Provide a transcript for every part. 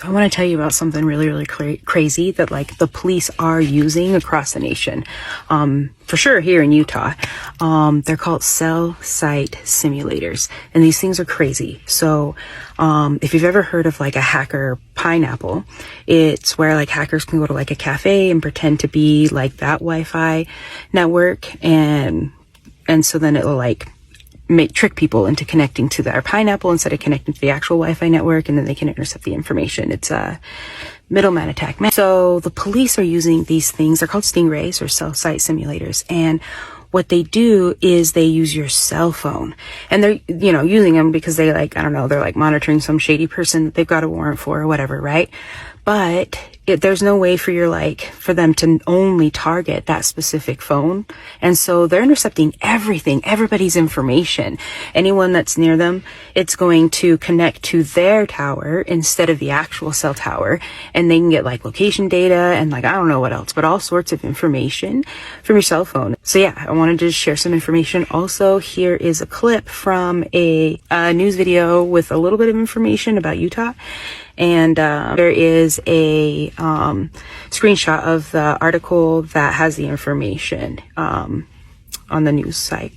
I want to tell you about something really crazy that like the police are using across the nation. For sure here in Utah. They're called cell site simulators, and these things are crazy. So if you've ever heard of like a hacker pineapple, it's where like hackers can go to like a cafe and pretend to be like that Wi-Fi network, and so then it'll like trick people into connecting to their pineapple instead of connecting to the actual Wi-Fi network, and then they can intercept the information. It's a middleman attack. So the police are using these things. They're called Stingrays, or cell site simulators. And what they do is they use your cell phone, and they're, using them because they they're like monitoring some shady person that they've got a warrant for or whatever, right? But there's no way for them to only target that specific phone. And so they're intercepting everybody's information. Anyone that's near them, it's going to connect to their tower instead of the actual cell tower. And they can get like location data and I don't know what else, but all sorts of information from your cell phone. So yeah, I wanted to share some information. Also, here is a clip from a news video with a little bit of information about Utah. And there is a screenshot of the article that has the information on the news site.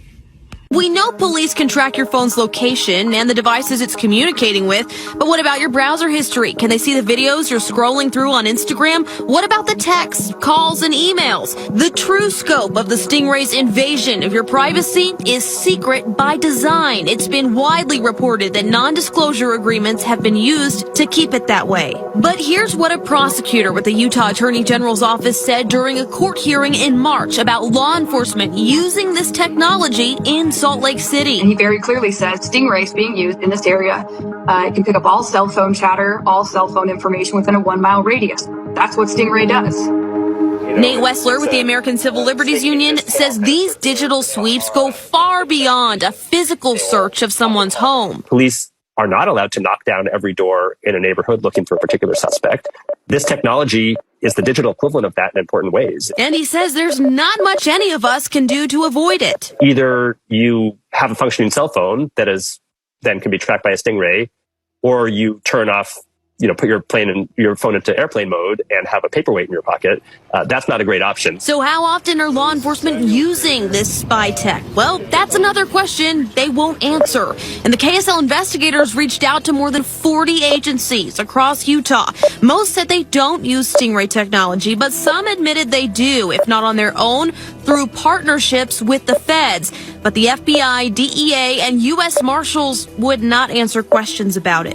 We know police can track your phone's location and the devices it's communicating with, but what about your browser history? Can they see the videos you're scrolling through on Instagram? What about the texts, calls, and emails? The true scope of the Stingrays' invasion of your privacy is secret by design. It's been widely reported that non-disclosure agreements have been used to keep it that way. But here's what a prosecutor with the Utah Attorney General's office said during a court hearing in March about law enforcement using this technology in Salt Lake City. And he very clearly says Stingrays being used in this area. It can pick up all cell phone chatter, all cell phone information within a 1 mile radius. That's what Stingray does. Nate Wessler with the American Civil Liberties Union says these digital sweeps go far beyond a physical search of someone's home. Police are not allowed to knock down every door in a neighborhood looking for a particular suspect. This technology is the digital equivalent of that in important ways. And he says there's not much any of us can do to avoid it. Either you have a functioning cell phone that then can be tracked by a Stingray, or you turn off, put your phone into airplane mode and have a paperweight in your pocket. That's not a great option. So how often are law enforcement using this spy tech? Well, that's another question they won't answer. And the KSL investigators reached out to more than 40 agencies across Utah. Most said they don't use Stingray technology, but some admitted they do, if not on their own, through partnerships with the feds. But the FBI, DEA, and U.S. Marshals would not answer questions about it.